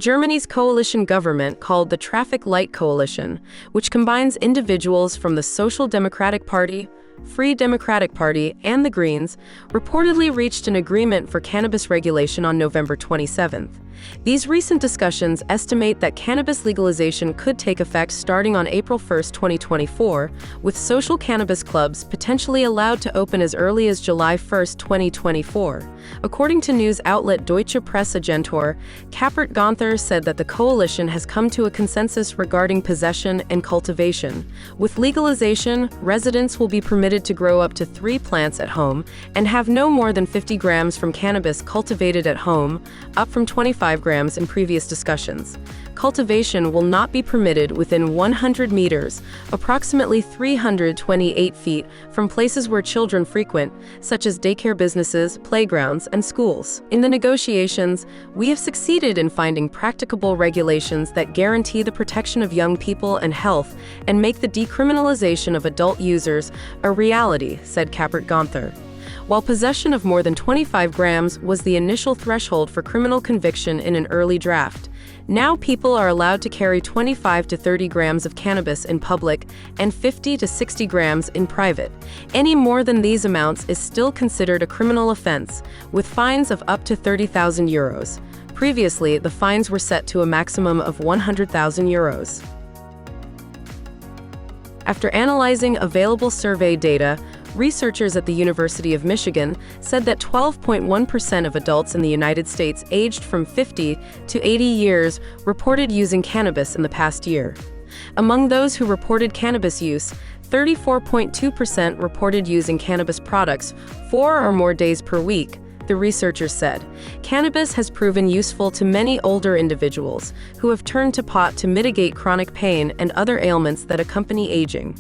Germany's coalition government, called the Traffic Light Coalition, which combines individuals from the Social Democratic Party, Free Democratic Party, and the Greens, reportedly reached an agreement for cannabis regulation on November 27th. These recent discussions estimate that cannabis legalization could take effect starting on April 1, 2024, with social cannabis clubs potentially allowed to open as early as July 1, 2024. According to news outlet Deutsche Presseagentur, Kappert-Gonther said that the coalition has come to a consensus regarding possession and cultivation. With legalization, residents will be permitted to grow up to 3 plants at home and have no more than 50 grams from cannabis cultivated at home, up from 25 grams in previous discussions. Cultivation will not be permitted within 100 meters, approximately 328 feet, from places where children frequent, such as daycare businesses, playgrounds, and schools. In the negotiations, we have succeeded in finding practicable regulations that guarantee the protection of young people and health and make the decriminalization of adult users a reality, said Kappert-Gonther. While possession of more than 25 grams was the initial threshold for criminal conviction in an early draft, now people are allowed to carry 25 to 30 grams of cannabis in public and 50 to 60 grams in private. Any more than these amounts is still considered a criminal offense, with fines of up to 30,000 euros. Previously, the fines were set to a maximum of 100,000 euros. After analyzing available survey data, researchers at the University of Michigan said that 12.1% of adults in the United States aged from 50 to 80 years reported using cannabis in the past year. Among those who reported cannabis use, 34.2% reported using cannabis products 4 or more days per week, the researchers said. Cannabis has proven useful to many older individuals who have turned to pot to mitigate chronic pain and other ailments that accompany aging.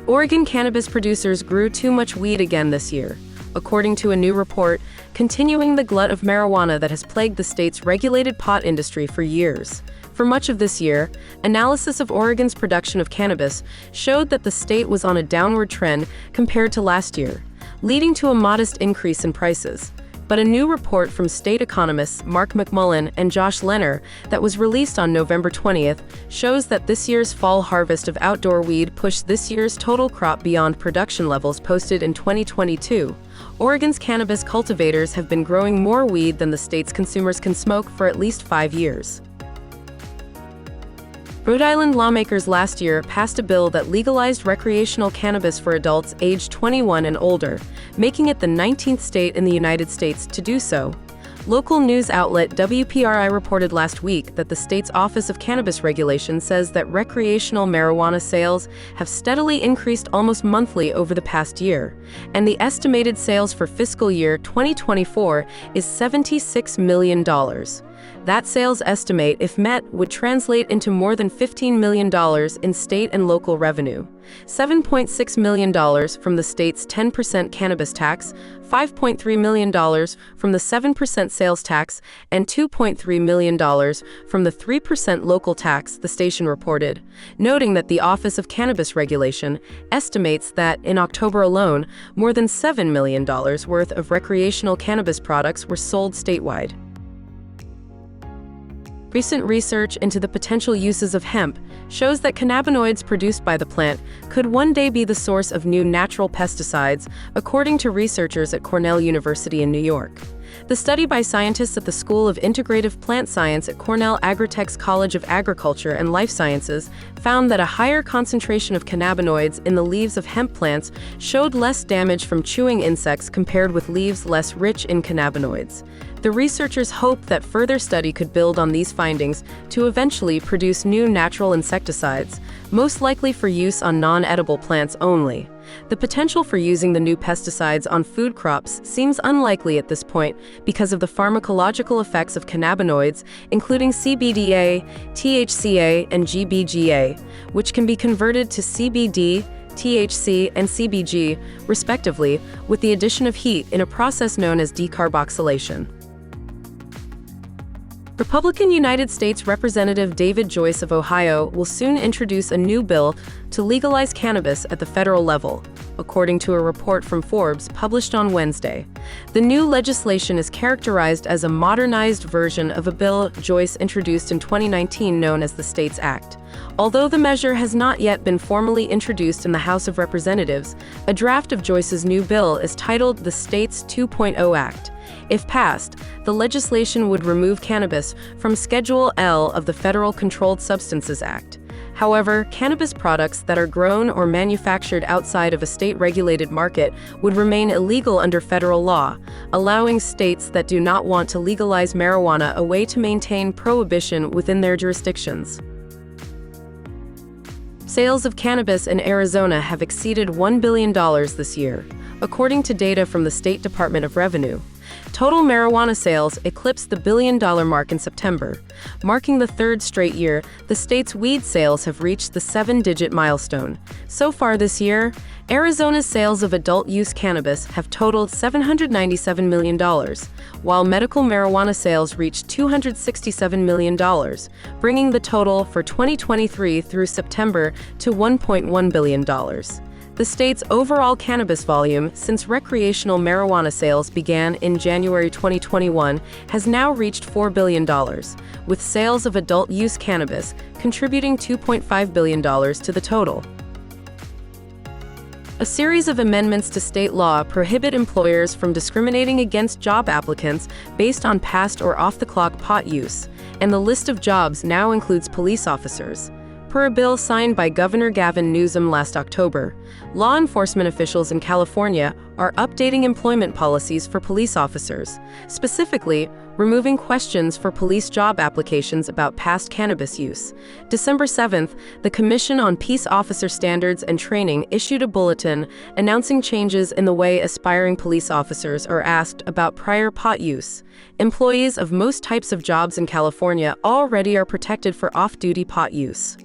Oregon cannabis producers grew too much weed again this year, according to a new report, continuing the glut of marijuana that has plagued the state's regulated pot industry for years. For much of this year, analysis of Oregon's production of cannabis showed that the state was on a downward trend compared to last year, leading to a modest increase in prices. But a new report from state economists Mark McMullen and Josh Lenner that was released on November 20th shows that this year's fall harvest of outdoor weed pushed this year's total crop beyond production levels posted in 2022. Oregon's cannabis cultivators have been growing more weed than the state's consumers can smoke for at least 5 years. Rhode Island lawmakers last year passed a bill that legalized recreational cannabis for adults aged 21 and older, making it the 19th state in the United States to do so. Local news outlet WPRI reported last week that the state's Office of Cannabis Regulation says that recreational marijuana sales have steadily increased almost monthly over the past year, and the estimated sales for fiscal year 2024 is $76 million. That sales estimate, if met, would translate into more than $15 million in state and local revenue. $7.6 million from the state's 10% cannabis tax, $5.3 million from the 7% sales tax, and $2.3 million from the 3% local tax, the station reported, noting that the Office of Cannabis Regulation estimates that, in October alone, more than $7 million worth of recreational cannabis products were sold statewide. Recent research into the potential uses of hemp shows that cannabinoids produced by the plant could one day be the source of new natural pesticides, according to researchers at Cornell University in New York. The study by scientists at the School of Integrative Plant Science at Cornell Agritech's College of Agriculture and Life Sciences found that a higher concentration of cannabinoids in the leaves of hemp plants showed less damage from chewing insects compared with leaves less rich in cannabinoids. The researchers hope that further study could build on these findings to eventually produce new natural insecticides, most likely for use on non-edible plants only. The potential for using the new pesticides on food crops seems unlikely at this point because of the pharmacological effects of cannabinoids, including CBDA, THCA, and GBGA, which can be converted to CBD, THC, and CBG, respectively, with the addition of heat in a process known as decarboxylation. Republican United States Representative David Joyce of Ohio will soon introduce a new bill to legalize cannabis at the federal level. according to a report from Forbes published on Wednesday. The new legislation is characterized as a modernized version of a bill Joyce introduced in 2019 known as the STATES Act. Although the measure has not yet been formally introduced in the House of Representatives, a draft of Joyce's new bill is titled the States 2.0 Act. If passed, the legislation would remove cannabis from Schedule L of the Federal Controlled Substances Act. However, cannabis products that are grown or manufactured outside of a state-regulated market would remain illegal under federal law, allowing states that do not want to legalize marijuana a way to maintain prohibition within their jurisdictions. Sales of cannabis in Arizona have exceeded $1 billion this year, according to data from the State Department of Revenue. Total marijuana sales eclipsed the billion-dollar mark in September. Marking the third straight year, the state's weed sales have reached the seven-digit milestone. So far this year, Arizona's sales of adult-use cannabis have totaled $797 million, while medical marijuana sales reached $267 million, bringing the total for 2023 through September to $1.1 billion. The state's overall cannabis volume since recreational marijuana sales began in January 2021 has now reached $4 billion, with sales of adult-use cannabis contributing $2.5 billion to the total. A series of amendments to state law prohibit employers from discriminating against job applicants based on past or off-the-clock pot use, and the list of jobs now includes police officers. Per a bill signed by Governor Gavin Newsom last October, law enforcement officials in California are updating employment policies for police officers, specifically removing questions for police job applications about past cannabis use. December 7th, the Commission on Peace Officer Standards and Training issued a bulletin announcing changes in the way aspiring police officers are asked about prior pot use. Employees of most types of jobs in California already are protected for off-duty pot use.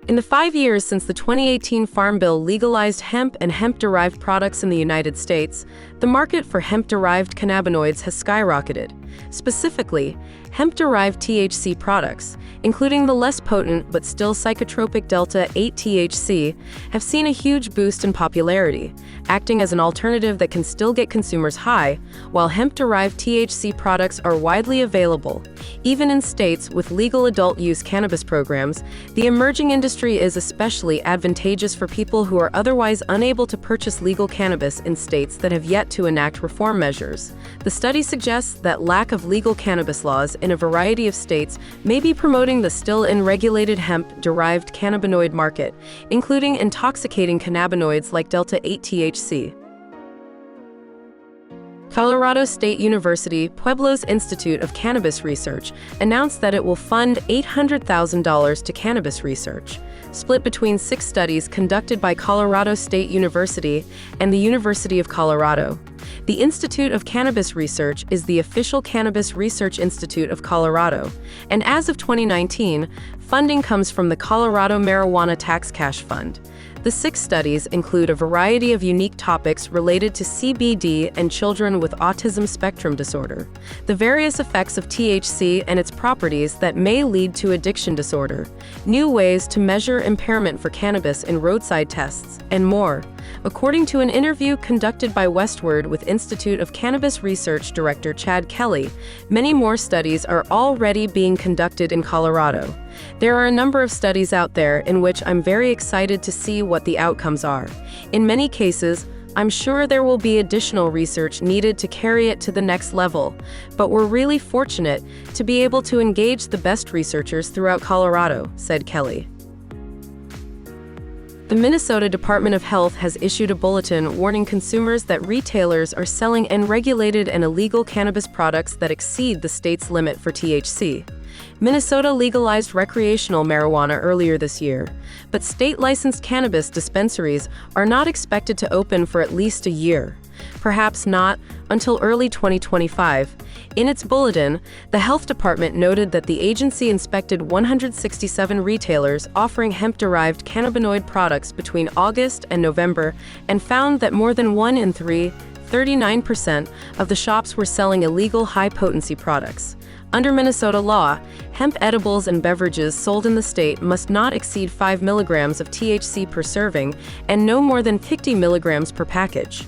In the 5 years since the 2018 Farm Bill legalized hemp and hemp-derived products in the United States, the market for hemp-derived cannabinoids has skyrocketed. Specifically, hemp-derived THC products, including the less potent but still psychotropic Delta-8 THC, have seen a huge boost in popularity, acting as an alternative that can still get consumers high, while hemp-derived THC products are widely available. Even in states with legal adult-use cannabis programs, the emerging industry is especially advantageous for people who are otherwise unable to purchase legal cannabis in states that have yet to enact reform measures. The study suggests that lack of legal cannabis laws in a variety of states may be promoting the still unregulated hemp-derived cannabinoid market, including intoxicating cannabinoids like Delta-8 THC. Colorado State University Pueblo's Institute of Cannabis Research announced that it will fund $800,000 to cannabis research, split between 6 studies conducted by Colorado State University and the University of Colorado. The Institute of Cannabis Research is the official cannabis research institute of Colorado, and as of 2019, funding comes from the Colorado Marijuana Tax Cash Fund. The 6 studies include a variety of unique topics related to CBD and children with autism spectrum disorder, the various effects of THC and its properties that may lead to addiction disorder, new ways to measure impairment for cannabis in roadside tests, and more. According to an interview conducted by Westward with Institute of Cannabis Research Director Chad Kelly, many more studies are already being conducted in Colorado. There are a number of studies out there in which I'm very excited to see what the outcomes are. In many cases, I'm sure there will be additional research needed to carry it to the next level, but we're really fortunate to be able to engage the best researchers throughout Colorado, said Kelly. The Minnesota Department of Health has issued a bulletin warning consumers that retailers are selling unregulated and illegal cannabis products that exceed the state's limit for THC. Minnesota legalized recreational marijuana earlier this year, but state-licensed cannabis dispensaries are not expected to open for at least a year, perhaps not until early 2025. In its bulletin, the Health Department noted that the agency inspected 167 retailers offering hemp-derived cannabinoid products between August and November and found that more than 1 in 3 39% of the shops were selling illegal high-potency products. Under Minnesota law, hemp edibles and beverages sold in the state must not exceed 5 milligrams of THC per serving and no more than 50 milligrams per package.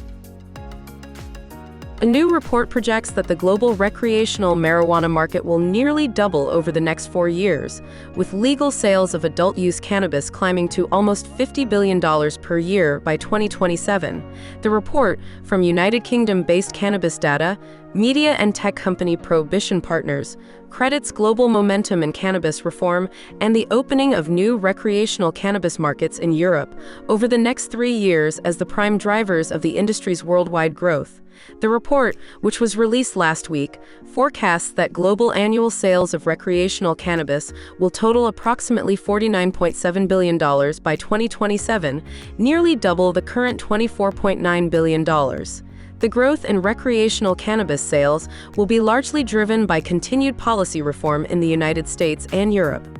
A new report projects that the global recreational marijuana market will nearly double over the next 4 years, with legal sales of adult-use cannabis climbing to almost $50 billion per year by 2027. The report, from United Kingdom-based cannabis data, media and tech company Prohibition Partners, credits global momentum in cannabis reform and the opening of new recreational cannabis markets in Europe over the next 3 years as the prime drivers of the industry's worldwide growth. The report, which was released last week, forecasts that global annual sales of recreational cannabis will total approximately $49.7 billion by 2027, nearly double the current $24.9 billion. The growth in recreational cannabis sales will be largely driven by continued policy reform in the United States and Europe.